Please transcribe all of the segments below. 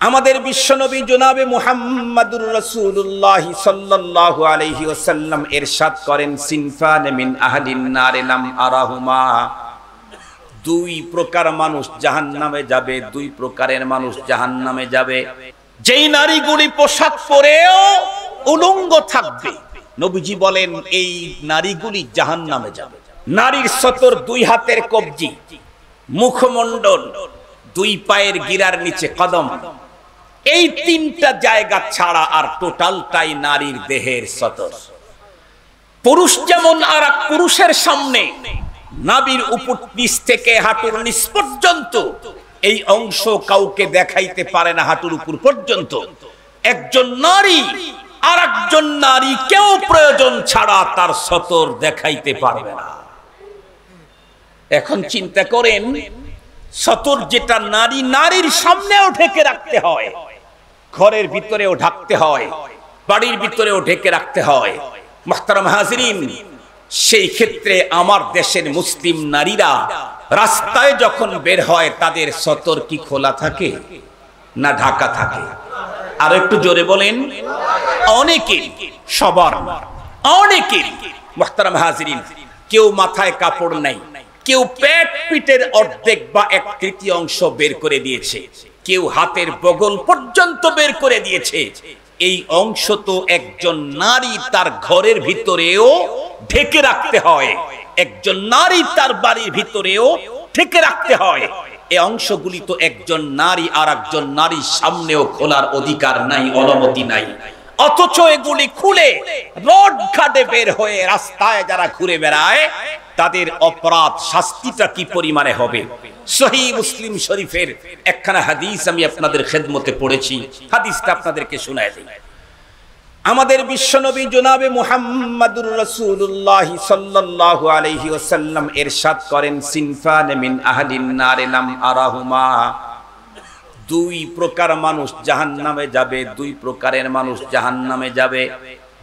আমাদের বিশ্বনবী জনাবে মুহাম্মাদুর রাসূলুল্লাহ সাল্লাল্লাহু আলাইহি ওয়াসাল্লাম ইরশাদ করেন, সিনফান মিন আহলিন নার লাম আরাহুমা, দুই প্রকার মানুষ জাহান্নামে যাবে, দুই প্রকারের মানুষ জাহান্নামে যাবে। যেই নারীগুলি পোশাক পরেও উলঙ্গ থাকবে, নবীজি বলেন এই নারীগুলি জাহান্নামে যাবে। নারীর সতর, দুই হাতের কবজি, মুখমণ্ডল, দুই পায়ের গিরার নিচে কদম, এই তিনটা জায়গা ছাড়া আর টোটালটাই নারীর দেহের সতর। পুরুষ যেমন আর এক পুরুষের সামনে নাভির উপর নিচ থেকে হাঁটুর নিচ পর্যন্ত এই অংশ কাউকে দেখাইতে পারে না, হাঁটুর উপর পর্যন্ত। একজন নারী আর একজন নারী কেউ প্রয়োজন ছাড়া তার সতর দেখাইতে পারবে না। এখন চিন্তা করেন, সতর যেটা নারী নারীর সামনেও ঢেকে রাখতে হয়, ঘরের ভিতরেও ঢাকতে হয়, বাড়ির ভিতরেও ঢেকে রাখতে হয়। মুহতারাম হাজিরিন, সেই ক্ষেত্রে আমার দেশের মুসলিম নারীরা রাস্তায় যখন বের হয় তাদের সতর কি খোলা থাকে না ঢাকা থাকে? আর একটু জোরে বলেন। অনেকের, সবার অনেকের। মুহতারাম হাজিরিন, কেউ মাথায় কাপড় নাই, কেউ পেট পিঠের অর্ধেক বা এক তৃতীয়াংশ বের করে দিয়েছে, কেউ হাতের বগল পর্যন্ত বের করে দিয়েছে। এই অংশ তো একজন নারী তার ঘরের ভিতরেও ঢেকে রাখতে হয়, একজন নারী তার বাড়ির ভিতরেও ঢেকে রাখতে হয়। এই অংশগুলি তো একজন নারী আর একজন নারীর সামনেও খোলার অধিকার নাই, অনুমতি নাই। অথচ এগুলি খুলে রোড ঘাটে বের হয়ে রাস্তায় যারা ঘুরে বেড়ায় তাদের অপরাধ শাস্তিটা কি পরিমাণে হবে? সহিহ মুসলিম শরীফের একখানা হাদিস আমি আপনাদের খেদমতে পড়েছি, হাদিসটা আপনাদেরকে শোনায় দিই। আমাদের বিশ্বনবী জনাবে মুহাম্মাদুর রাসূলুল্লাহ সাল্লাল্লাহু আলাইহি ওয়াসাল্লাম ইরশাদ করেন, সিনফান মিন আহলিন নার লাম আরাহুমা, দুই প্রকার মানুষ জাহান্নামে যাবে, দুই প্রকারের মানুষ জাহান্নামে যাবে।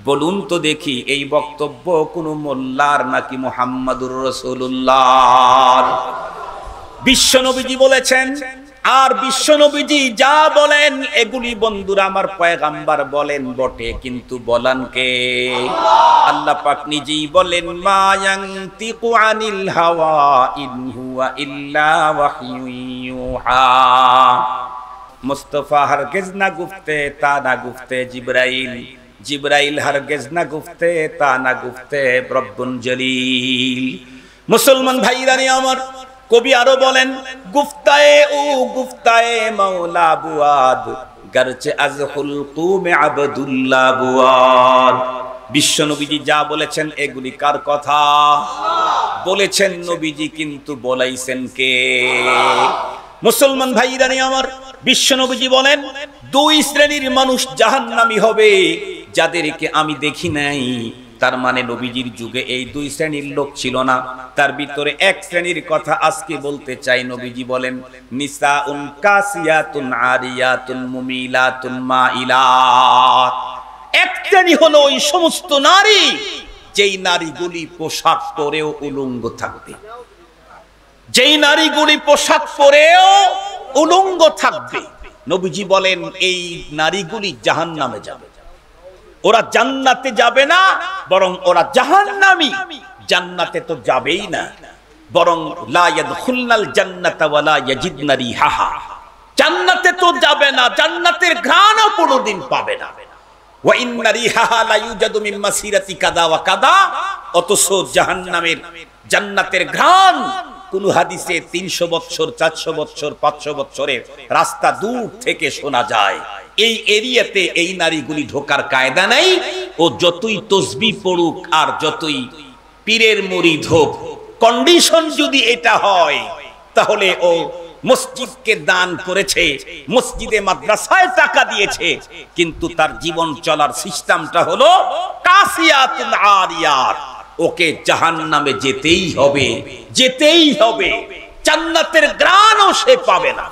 বলুন তো দেখি, এই বক্তব্য কোন মোল্লার নাকি মুহাম্মাদুর রাসূলুল্লাহ? বিশ্বনবীজি বলেছেন। আর বিশ্বনবীজি যা বলেন এগুলি বন্ধুরা আমার পয়গাম্বার বলেন বটে, কিন্তু বলেন কে? আল্লাহ পাক নিজেই বলেন, মা ইয়ানতিকু আনিল হাওয়া ইন হুয়া ইল্লা ওয়াহয়ুন ইউহা। মুস্তাফা হরগিজ না গুফতে তা না গুফতে জিবরাইল, জিবরাইল হরগিজ না গুফতে তা না গুফতে রব্বুল জলিল। মুসলমান ভাইরানি আমার, কবি আরো বলেন, গুফতায়ে ও গুফতায়ে মাওলা বুয়াদ, গরচে আজ খুলকু মে আবদুল্লাহ বুয়াদ। বিশ্ব নবীজি যা বলেছেন এগুলি কার কথা বলেছেন? নবীজি, কিন্তু বলাইছেন কে? মুসলমান ভাইরানি আমার, বিশ্ব নবীজি বলেন, দুই শ্রেণীর মানুষ জাহান্নামী হবে যাদেরকে আমি দেখি নাই। তার মানে নবীজির যুগে এই দুই শ্রেণীর লোক ছিল না। তার ভিতরে এক শ্রেণীর কথা আজকে বলতে চাই। নবীজি বলেন, নিসাউন কাসিয়াতুন আরিয়াতুন মুমিলাতুন মাইলাত। এক শ্রেণী হলো ওই সমস্ত নারী যেই নারীগুলি পোশাক পরেও উলঙ্গ থাকবে, যেই নারীগুলি পোশাক পরেও উলঙ্গ থাকবে। নবীজি বলেন এই নারীগুলি জাহান্নামে যাবে। ওরা জান্নাতে যাবে না, বরং ওরা জাহান্নামী। জান্নাতে তো যাবেই না, বরং লা ইয়াদখুলনাল জান্নাতা ওয়া লা ইয়াজিদনা রিহাহা। জান্নাতে তো যাবে না, জান্নাতের ঘ্রাণও কোনোদিন পাবে না। ওয়া ইন্না রিহাহা লা ইউজাদু মিন মাসিরাতি কাদা ওয়া কাদা। অথচ জাহান্নামের জান্নাতের ঘ্রাণ কোন হাদিসে 300 বছর, 400 বছর, 500 বছরের রাস্তা দূর থেকে শোনা যায়। এই এরিয়াতে এই নারীগুলি ঢোকার কায়দা নাই। ও যতই তসবিহ পড়ুক আর যতই পীরের মুরিদ হোক, কন্ডিশন যদি এটা হয় তাহলে ও মসজিদকে দান করেছে, মসজিদে মাদ্রাসায় টাকা দিয়েছে, কিন্তু তার জীবন চলার সিস্টেমটা হলো কাসিয়াতুন আরিয়াত। ওকে জাহান্নামে যেতেই হবে, যেতেই হবে। জান্নাতের ঘ্রাণও সে পাবে না।